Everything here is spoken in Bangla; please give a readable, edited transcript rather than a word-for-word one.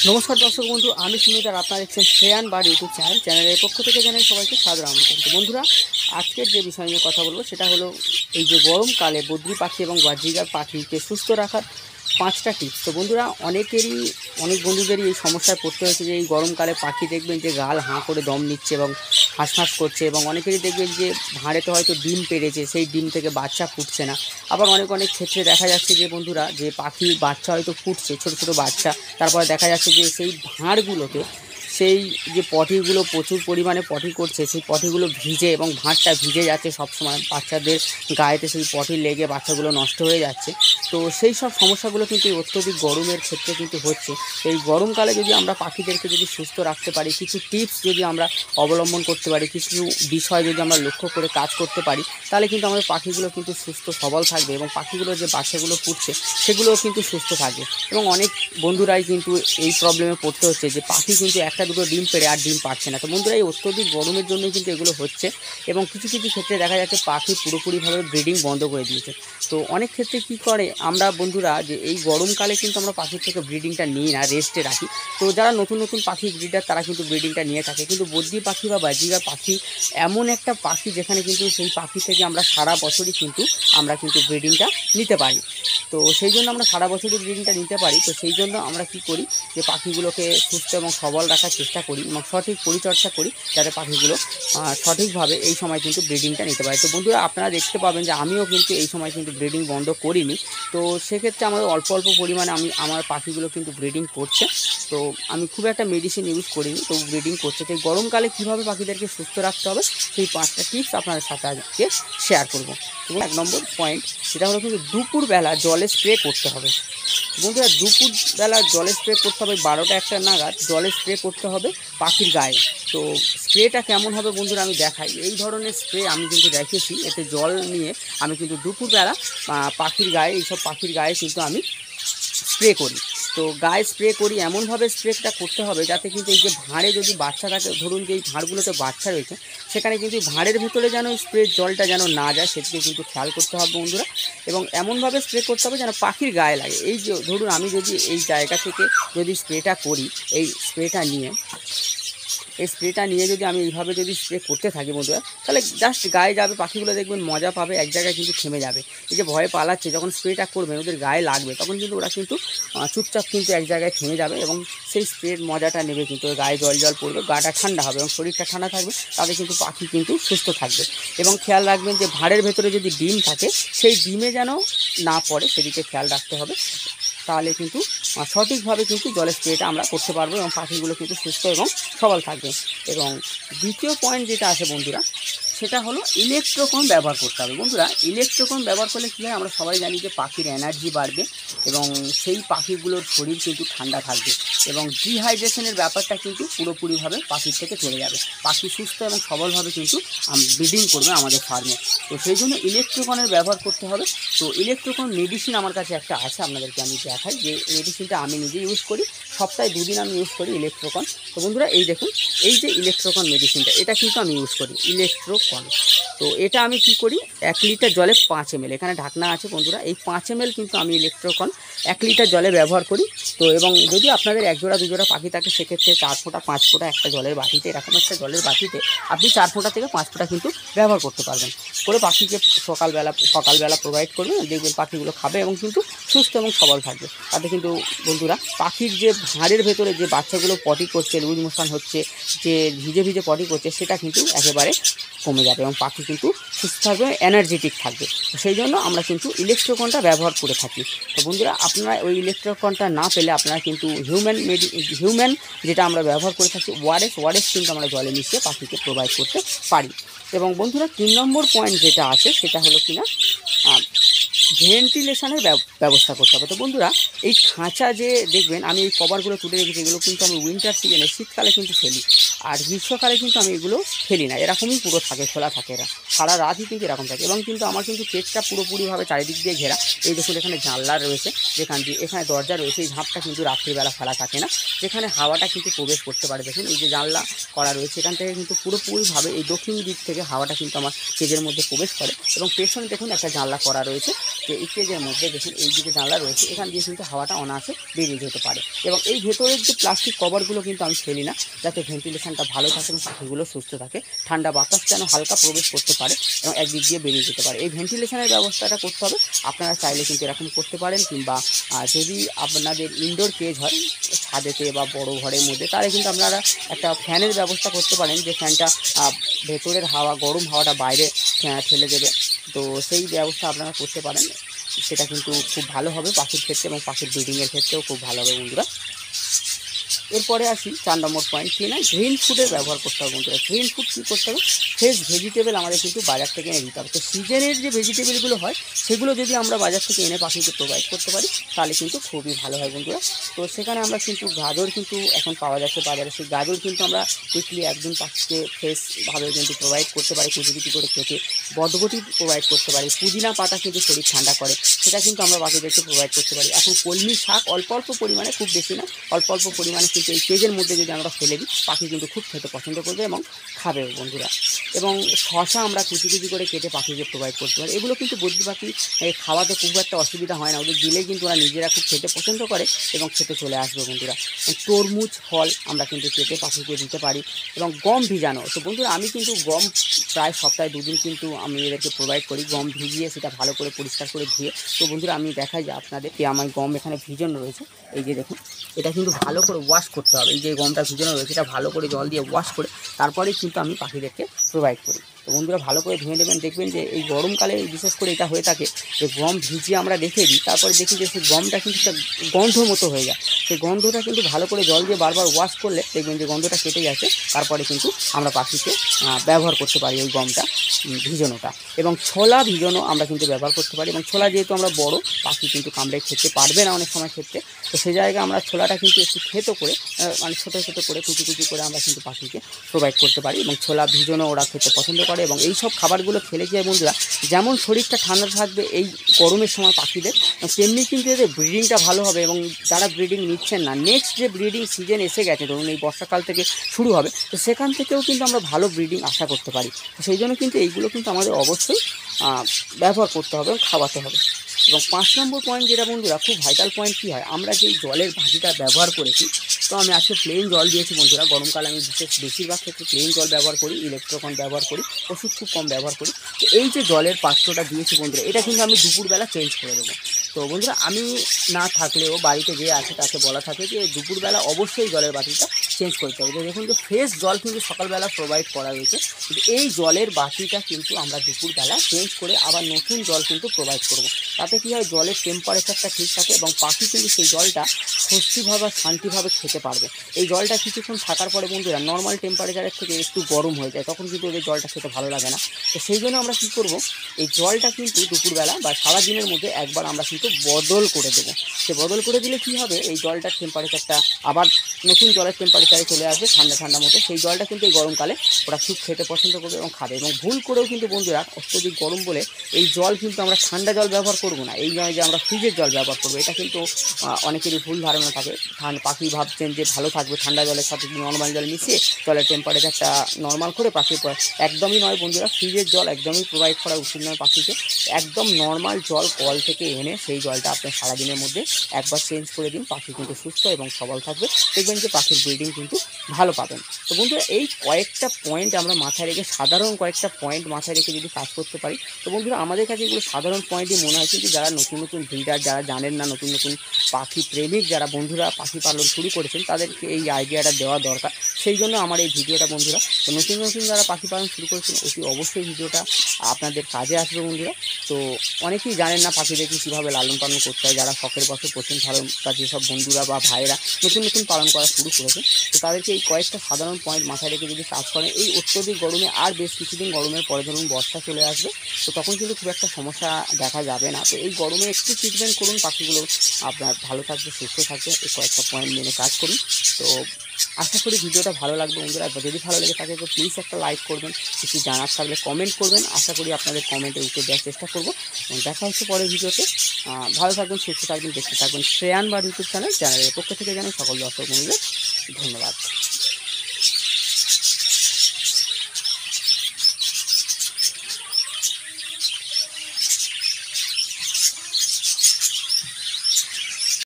নমস্কার দর্শক বন্ধু, আমি সুমিত আর আপনারা দেখছেন শ্রেয়ান বার ইউটিউব চ্যানেলের পক্ষ থেকে জানাই সবাইকে সাদর আমন্ত্রণ। তো বন্ধুরা, আজকের যে বিষয় নিয়ে কথা বলবো সেটা হলো এই যে গরমকালে বদ্রি পাখি এবং বাজরিগার পাখিকে সুস্থ রাখার 5টা টিপস। তো বন্ধুরা, অনেক বন্ধুদেরই এই সমস্যায় পড়তে হয়েছে যে এই গরমকালে পাখি দেখবেন যে গাল হাঁ করে দম নিচ্ছে এবং হাঁসফাঁস করছে, এবং অনেকেরই দেখবেন যে ভাঁড়েতে হয়তো ডিম পেড়েছে, সেই ডিম থেকে বাচ্চা ফুটছে না। আবার অনেক ক্ষেত্রে দেখা যাচ্ছে যে বন্ধুরা, যে পাখির বাচ্চা হয়তো ফুটছে, ছোট ছোট বাচ্চা, তারপরে দেখা যাচ্ছে যে সেই ভাঁড়গুলোতে সেই যে পটিগুলো প্রচুর পরিমাণে পটি করছে, সেই পটিগুলো ভিজে এবং ভাঁড়টা ভিজে যাচ্ছে সবসময়, বাচ্চাদের গায়েতে সেই পটি লেগে বাচ্চাগুলো নষ্ট হয়ে যাচ্ছে। তো সেই সব সমস্যাগুলো কিন্তু এই অত্যধিক গরমের ক্ষেত্রে কিন্তু হচ্ছে। তো এই গরমকালে যদি আমরা পাখিদেরকে যদি সুস্থ রাখতে পারি, কিছু টিপস যদি আমরা অবলম্বন করতে পারি, কিছু বিষয় যদি আমরা লক্ষ্য করে কাজ করতে পারি, তাহলে কিন্তু আমাদের পাখিগুলো কিন্তু সুস্থ সবল থাকবে এবং পাখিগুলো যে বাচ্চাগুলো ফুটছে সেগুলোও কিন্তু সুস্থ থাকবে। এবং অনেক বন্ধুরাই কিন্তু এই প্রবলেমে পড়তে হচ্ছে যে পাখি কিন্তু একটা দুটো ডিম পেড়ে আর ডিম পাচ্ছে না। তো বন্ধুরা, এই অত্যধিক গরমের জন্যই কিন্তু এগুলো হচ্ছে, এবং কিছু ক্ষেত্রে দেখা যাচ্ছে পাখি পুরোপুরিভাবে ব্রিডিং বন্ধ করে দিয়েছে। তো অনেক ক্ষেত্রে কি করে আমরা বন্ধুরা, যে এই গরমকালে কিন্তু আমরা পাখির থেকে ব্রিডিংটা নিই না, রেস্টে রাখি। তো যারা নতুন পাখি ব্রিডার তারা কিন্তু ব্রিডিংটা নিয়ে থাকে, কিন্তু বদ্রি পাখি বা বাজরিগার পাখি এমন একটা পাখি যেখানে কিন্তু সেই পাখি থেকে আমরা সারা বছরই কিন্তু ব্রিডিংটা নিতে পারি। তো সেই জন্য আমরা সারা বছরই ব্রিডিংটা নিতে পারি। তো সেই জন্য আমরা কি করি, যে পাখিগুলোকে সুস্থ এবং সবল রাখার চেষ্টা করি এবং সঠিক পরিচর্যা করি, যাতে পাখিগুলো সঠিকভাবে এই সময় কিন্তু ব্রিডিংটা নিতে পারে। তো বন্ধুরা, আপনারা দেখতে পাবেন যে আমিও কিন্তু এই সময় কিন্তু ব্রিডিং বন্ধ করিনি। তো সেক্ষেত্রে আমাদের অল্প পরিমাণে আমার পাখিগুলো কিন্তু ব্রিডিং করছে। তো আমি খুব একটা মেডিসিন ইউজ করিনি, তো ব্রিডিং করছে। তো গরমকালে কীভাবে পাখিদেরকে সুস্থ রাখতে হবে সেই 5টা টিপস আপনাদের সাথে আজকে শেয়ার করব। এবং 1 নম্বর পয়েন্ট, সেটা হলো কিন্তু দুপুরবেলা জলে স্প্রে করতে হবে। বন্ধুরা, দুপুরবেলা জলে স্প্রে করতে হবে, 12টা 1টা নাগাদ জলে স্প্রে করতে হবে পাখির গায়ে। তো স্প্রেটা কেমন হবে বন্ধুরা, আমি দেখাই। এই ধরনের স্প্রে আমি কিন্তু দেখেছি, এতে জল নিয়ে আমি কিন্তু দুপুরবেলা পাখির গায়ে, এইসব পাখির গায়ে কিন্তু আমি স্প্রে করি। তো গায়ে স্প্রে করি, এমনভাবে স্প্রেটা করতে হবে যাতে কিন্তু এই যে ভাঁড়ে যদি বাচ্চা থাকে, ধরুন যে এই ভাঁড়গুলোতে বাচ্চা রয়েছে, সেখানে কিন্তু ভাঁড়ের ভেতরে যেন স্প্রের জলটা যেন না যায়, সেদিকে কিন্তু খেয়াল করতে হবে বন্ধুরা। এবং এমনভাবে স্প্রে করতে হবে যেন পাখির গায়ে লাগে। এই যে ধরুন আমি যদি এই জায়গা থেকে যদি স্প্রেটা করি, এই স্প্রেটা নিয়ে যদি আমি এইভাবে যদি স্প্রে করতে থাকি বন্ধুরা, তাহলে জাস্ট গায়ে যাবে, পাখিগুলো দেখবেন মজা পাবে, এক জায়গায় কিন্তু থেমে যাবে। এই যে ভয়ে পালাচ্ছে, যখন স্প্রেটা করবেন ওদের গায়ে লাগবে, তখন কিন্তু ওরা কিন্তু চুপচাপ কিন্তু এক জায়গায় থেমে যাবে এবং সেই স্প্রের মজাটা নেবে। কিন্তু গায়ে জল পড়বে, গাটা ঠান্ডা হবে এবং শরীরটা ঠান্ডা থাকবে, তাদের কিন্তু পাখি কিন্তু সুস্থ থাকবে। এবং খেয়াল রাখবেন যে ভাঁড়ের ভেতরে যদি ডিম থাকে, সেই ডিমে যেন না পড়ে, সেদিকে খেয়াল রাখতে হবে। তাহলে কিন্তু সঠিকভাবে কিন্তু জলের স্প্রেটা আমরা করতে পারবো এবং পাখিগুলো কিন্তু সুস্থ এবং সবল থাকবে। এবং দ্বিতীয় পয়েন্ট যেটা আছে বন্ধুরা, সেটা হলো ইলেকট্রোকন ব্যবহার করতে হবে। বন্ধুরা, ইলেকট্রোকন ব্যবহার করলে কী হয়, আমরা সবাই জানি যে পাখির এনার্জি বাড়বে এবং সেই পাখিগুলোর শরীর কিন্তু ঠান্ডা থাকবে এবং ডিহাইড্রেশনের ব্যাপারটা কিন্তু পুরোপুরিভাবে পাখির থেকে চলে যাবে। পাখি সুস্থ এবং সবলভাবে কিন্তু ব্রিডিং করবে আমাদের ফার্মে। তো সেই জন্য ইলেকট্রোকনের ব্যবহার করতে হবে। তো ইলেকট্রোকন মেডিসিন আমার কাছে একটা আছে, আপনাদেরকে আমি দেখাই। যে মেডিসিনটা আমি নিজে ইউজ করি, সপ্তাহে 2 দিন আমি ইউজ করি ইলেকট্রোকন। তো বন্ধুরা, এই দেখুন, এই যে ইলেকট্রোকন মেডিসিনটা, এটা কিন্তু আমি ইউজ করি ইলেকট্রোকন। তো এটা আমি কি করি, 1 লিটার জলে 5 ml, এখানে ঢাকনা আছে বন্ধুরা, এই 5 ml কিন্তু আমি ইলেকট্রোকন 1 লিটার জলে ব্যবহার করি। তো এবং যদি আপনাদের 1 জোড়া 2 জোড়া পাখি থাকে, সেক্ষেত্রে 4 ফোঁটা 5 ফোঁটা একটা জলের বাটিতে, এরকম একটা জলের বাটিতে আপনি 4 ফোঁটা থেকে 5 ফোঁটা কিন্তু ব্যবহার করতে পারবেন। করে পাখিকে সকালবেলা প্রোভাইড করবেন, দেখবেন পাখিগুলো খাবে এবং কিন্তু সুস্থ এবং সবল থাকবে। তাতে কিন্তু বন্ধুরা, পাখির যে ভাঁড়ের ভেতরে যে বাচ্চাগুলো পটি করছে, লুজ মোশন হচ্ছে, যে ভিজে পটি করছে, সেটা কিন্তু একেবারে কমে যাবে এবং পাখি কিন্তু সুস্থ থাকবে, এনার্জেটিক থাকবে। তো সেই জন্য আমরা কিন্তু ইলেকট্রোকনটা ব্যবহার করে থাকি। তো বন্ধুরা, আপনারা ওই ইলেকট্রোকনটা না পেলে আপনারা কিন্তু হিউম্যান যেটা আমরা ব্যবহার করে থাকি, ওয়ারেস কিন্তু আমরা জলে মিশিয়ে পাখিকে প্রোভাইড করতে পারি। এবং বন্ধুরা, 3 নম্বর পয়েন্ট যেটা আছে, সেটা হলো কিনা ভেন্টিলেশনের ব্যবস্থা করতে হবে। তো বন্ধুরা, এই খাঁচা যে দেখবেন আমি এই কভারগুলো তুলে রেখেছি, এগুলো কিন্তু আমি উইন্টার সিজনে, শীতকালে কিন্তু ফেলি। আর গ্রীষ্মকালে কিন্তু আমি এগুলো ফেলি না, এরকমই পুরো থাকে, খোলা থাকে, এরা সারা রাতই কিন্তু এরকম থাকে। এবং কিন্তু আমার কিন্তু কেজটা পুরোপুরিভাবে চারিদিক দিয়ে ঘেরা। এই দেখুন এখানে জানলা রয়েছে, যেখান দিয়ে এখানে দরজা রয়েছে, এই ঝাঁপটা কিন্তু রাত্রিবেলা ফেলা থাকে না, যেখানে হাওয়াটা কিন্তু প্রবেশ করতে পারে। দেখুন এই যে জানলা করা রয়েছে, এখান থেকে কিন্তু পুরোপুরিভাবে এই দক্ষিণ দিক থেকে হাওয়াটা কিন্তু আমার কেজের মধ্যে প্রবেশ করে। এবং পেছনে দেখুন একটা জানলা করা রয়েছে, যে এই কেজের মধ্যে দেখুন এই দিকে জানলা রয়েছে, এখান দিয়ে কিন্তু হাওয়াটা অনায়াসে বেরিয়ে যেতে পারে। এবং এই ভেতরের যে প্লাস্টিক কভারগুলো কিন্তু আমি ফেলি না, যাতে ভেন্টিলেশনটা ভালো থাকে এবং পাখিগুলো সুস্থ থাকে, ঠান্ডা বাতাস যেন হালকা প্রবেশ করতে পারে এবং একদিক দিয়ে বেরিয়ে যেতে পারে। এই ভেন্টিলেশনের ব্যবস্থাটা করতে হবে। আপনারা চাইলে কিন্তু এরকম করতে পারেন, কিংবা যদি আপনাদের ইনডোর কেজ হয় ছাদেতে বা বড় ঘরের মধ্যে, তাহলে কিন্তু আপনারা একটা ফ্যানের ব্যবস্থা করতে পারেন, যে ফ্যানটা ভেতরের হাওয়া, গরম হাওয়াটা বাইরে ঠেলে দেবে। তো সেই ব্যবস্থা আপনারা করতে পারেন, সেটা কিন্তু খুব ভালো হবে পাখির ক্ষেত্রে এবং পাখির ব্রিডিংয়ের ক্ষেত্রেও খুব ভালো হবে বন্ধুরা। এরপরে আসি 4 নম্বর পয়েন্ট, কি না গ্রিন ফুডের ব্যবহার করতে হবে বন্ধুরা। গ্রিন ফুড কী করতে হবে, ফ্রেশ ভেজিটেবল আমাদের কিন্তু বাজার থেকে এনে দিতে হবে। তো সিজনের যে ভেজিটেবলগুলো হয় সেগুলো যদি আমরা বাজার থেকে এনে পাখিকে প্রোভাইড করতে পারি, তাহলে কিন্তু খুবই ভালো হয় বন্ধুরা। তো সেখানে আমরা কিন্তু গাজর কিন্তু এখন পাওয়া যাচ্ছে বাজারে, সেই গাজর কিন্তু আমরা উইকলি একজন পাখিকে ফ্রেশভাবে কিন্তু প্রোভাইড করতে পারি, কুচি কুচি করে কেটে। বটবটি প্রোভাইড করতে পারি, পুদিনা পাতা কিন্তু শরীর ঠান্ডা করে, সেটা কিন্তু আমরা পাখিদেরকে প্রোভাইড করতে পারি। এখন কলমি শাক অল্প অল্প পরিমাণে, খুব বেশি না, অল্প অল্প পরিমাণে কিন্তু এই কেজের মধ্যে যদি আমরা ফেলে দিই, পাখি কিন্তু খুব খেতে পছন্দ করবে এবং খাবে বন্ধুরা। এবং শশা আমরা কুচি কুচি করে কেটে পাখিকে প্রোভাইড করতে পারি। এগুলো কিন্তু বদ্রি পাখি খাওয়াতে খুব একটা অসুবিধা হয় না, ওদের দিলেই কিন্তু ওরা নিজেরা খুব খেতে পছন্দ করে এবং খেতে চলে আসবে বন্ধুরা। তরমুজ ফল আমরা কিন্তু কেটে পাখিকে দিতে পারি। এবং গম ভিজানো, তো বন্ধুরা আমি কিন্তু গম প্রায় সপ্তাহে 2 দিন কিন্তু আমি এদেরকে প্রোভাইড করি, গম ভিজিয়ে সেটা ভালো করে পরিষ্কার করে ধুয়ে। তো বন্ধুরা আমি দেখাই যে আপনাদেরকে, আমার গম এখানে ভিজানো রয়েছে, এই যে দেখুন, এটা কিন্তু ভালো করে ওয়াশ করতে হবে। এই যে গমটা ভিজানো রয়েছে, এটা ভালো করে জল দিয়ে ওয়াশ করে তারপরেই কিন্তু আমি পাখিদেরকে প্রোভাইড করি। তো বন্ধুরা ভালো করে ধুয়ে নেবেন, দেখবেন যে এই গরমকালে বিশেষ করে এটা হয়ে থাকে যে গম ভিজিয়ে আমরা রেখে দিই, তারপরে দেখি যে সেই গমটা কিন্তু একটা গন্ধ মতো হয়ে যায়। সেই গন্ধটা কিন্তু ভালো করে জল দিয়ে বারবার ওয়াশ করলে দেখবেন যে গন্ধটা কেটে যাচ্ছে, তারপরে কিন্তু আমরা পাখিকে ব্যবহার করতে পারি ওই গমটা ভিজানোটা। এবং ছোলা ভিজানো আমরা কিন্তু ব্যবহার করতে পারি। এবং ছোলা যেহেতু আমরা বড়, পাখি কিন্তু কামড়ে খেতে পারবে না অনেক সময় ক্ষেত্রে, তো সেই জায়গায় আমরা ছোলাটা কিন্তু একটু থেতো করে, মানে ছোটো ছোটো করে কুচি কুচি করে আমরা কিন্তু পাখিকে প্রোভাইড করতে পারি। এবং ছোলা ভিজানো ওরা খেতে পছন্দ করে। এবং এই সব খাবারগুলো খেলে যায় বন্ধুরা, যেমন শরীরটা ঠান্ডা থাকবে এই গরমের সময় পাখিদের, তেমনি কিন্তু এদের ব্রিডিংটা ভালো হবে। এবং যারা ব্রিডিং নিচ্ছেন না, নেক্সট যে ব্রিডিং সিজন এসে গেছে, ধরুন এই বর্ষাকাল থেকে শুরু হবে, তো সেখান থেকেও কিন্তু আমরা ভালো ব্রিডিং আশা করতে পারি। তো সেই জন্য কিন্তু এইগুলো কিন্তু আমাদের অবশ্যই ব্যবহার করতে হবে এবং খাওয়াতে হবে। এবং 5 নম্বর পয়েন্ট যেটা বন্ধুরা খুব ভাইটাল পয়েন্ট, কী হয়, আমরা যেই জলের ভাঁটিটা ব্যবহার করেছি, তো আমি আজকে প্লেন জল দিয়েছি বন্ধুরা। গরমকালে আমি বেশিরভাগ ক্ষেত্রে প্লেন জল ব্যবহার করি, ইলেকট্রোকন ব্যবহার করি, ওষুধ খুব কম ব্যবহার করি। তো এই যে জলের পাত্রটা দিয়েছি বন্ধুরা, এটা কিন্তু আমি দুপুরবেলা চেঞ্জ করে দেবো। তো বন্ধুরা আমি না থাকলেও বাড়িতে যে আছে তাকে বলা থাকে যে দুপুরবেলা অবশ্যই জলের বাটিটা চেঞ্জ করতে হবে। দেখুন যে ফ্রেশ জল কিন্তু সকালবেলা প্রোভাইড করা হয়েছে, কিন্তু এই জলের বাটিটা কিন্তু আমরা দুপুরবেলা চেঞ্জ করে আবার নতুন জল কিন্তু প্রোভাইড করব। তাতে কী হয়, জলের টেম্পারেচারটা ঠিক থাকে এবং পাখি কিন্তু সেই জলটা স্বস্তিভাবে শান্তিভাবে খেতে পারবে। এই জলটা কিছুক্ষণ থাকার পরে বন্ধুরা নর্মাল টেম্পারেচারের থেকে একটু গরম হয়ে যায়, তখন কিন্তু ওদের জলটা খেতে ভালো লাগে না। তো সেই জন্য আমরা কী করব, এই জলটা কিন্তু দুপুরবেলা বা সারাদিনের মধ্যে একবার আমরা কিন্তু বদল করে দেবো। সে বদল করে দিলে কী হবে, এই জলটার টেম্পারেচারটা আবার নতুন জলের টেম্পারেচারে চলে আসবে, ঠান্ডা ঠান্ডা মতো। সেই জলটা কিন্তু এই গরমকালে ওরা খুব খেতে পছন্দ করবে এবং খাবে। এবং ভুল করেও কিন্তু বন্ধুরা অত্যধিক গরম বলে এই জল কিন্তু আমরা ঠান্ডা জল ব্যবহার করব না, এই নয় যে আমরা ফ্রিজের জল ব্যবহার করবো। এটা কিন্তু অনেকেরই ভুল ধারণা থাকে। পাখি ভাবছেন যে ভালো থাকবে ঠান্ডা জলের সাথে নর্মাল জল মিশিয়ে জলের টেম্পারেচারটা নর্মাল করে পাখি, একদমই নয় বন্ধুরা। ফ্রিজের জল একদমই প্রোভাইড করা উচিত নয় পাখিকে। একদম নর্মাল জল কল থেকে এনে সেই জলটা আপনি সারাদিনের মধ্যে একবার চেঞ্জ করে দিন, পাখি কিন্তু সুস্থ এবং সবল থাকবে। দেখবেন যে পাখির ব্রিডিং কিন্তু ভালো পাবেন। তো বন্ধুরা এই কয়েকটা পয়েন্ট আমরা মাথায় রেখে, সাধারণ কয়েকটা পয়েন্ট মাথায় রেখে যদি কাজ করতে পারি, তো বন্ধুরা আমাদের কাছে এগুলো সাধারণ পয়েন্টই মনে হয়। কিন্তু যারা নতুন নতুন ব্রিডার, যারা জানেন না, নতুন নতুন পাখি প্রেমিক যারা বন্ধুরা পাখি পালন শুরু করেছেন, তাদেরকে এই আইডিয়াটা দেওয়া দরকার। সেই জন্য আমার এই ভিডিওটা বন্ধুরা। তো নতুন নতুন যারা পাখি পালন শুরু করেছেন, অতি অবশ্যই ভিডিওটা আপনাদের কাজে আসবে বন্ধুরা। তো অনেকেই জানেন না পাখিদেরকে কীভাবে লালন পালন করতে হয়, যারা শখের বশে পছন্দ পালন, যেসব বন্ধুরা বা ভাইয়েরা নতুন নতুন পালন করা শুরু করেছেন, তো তাদেরকে এই কয়েকটা সাধারণ পয়েন্ট মাথায় রেখে যদি কাজ করেন, এই অত্যধিক গরমে আর বেশ কিছুদিন গরমের পরে ধরুন বর্ষা চলে আসবে, তো তখন কিন্তু খুব একটা সমস্যা দেখা যাবে না। তো এই গরমে একটু ট্রিটমেন্ট করুন, পাখিগুলো আপনার ভালো থাকবে, সুস্থ থাকবে, এই কয়েকটা পয়েন্ট মেনে কাজ করুন। তো আশা করি ভিডিওটা ভালো লাগবে বন্ধুরা। যদি ভালো লেগে থাকে তো প্লিজ একটা লাইক করবেন, কিছু জানার থাকলে কমেন্ট করবেন, আশা করি আপনাদের কমেন্টে উত্তর দেওয়ার চেষ্টা করবো। এবং দেখা হচ্ছে পরের ভিডিওতে। ভালো থাকবেন, সুস্থ থাকবেন, দেখতে থাকবেন শ্রেয়ান বাড়ি ইউটিউব চ্যানেলের পক্ষ থেকে জানাই সকল দর্শক বন্ধুদের ধন্যবাদ।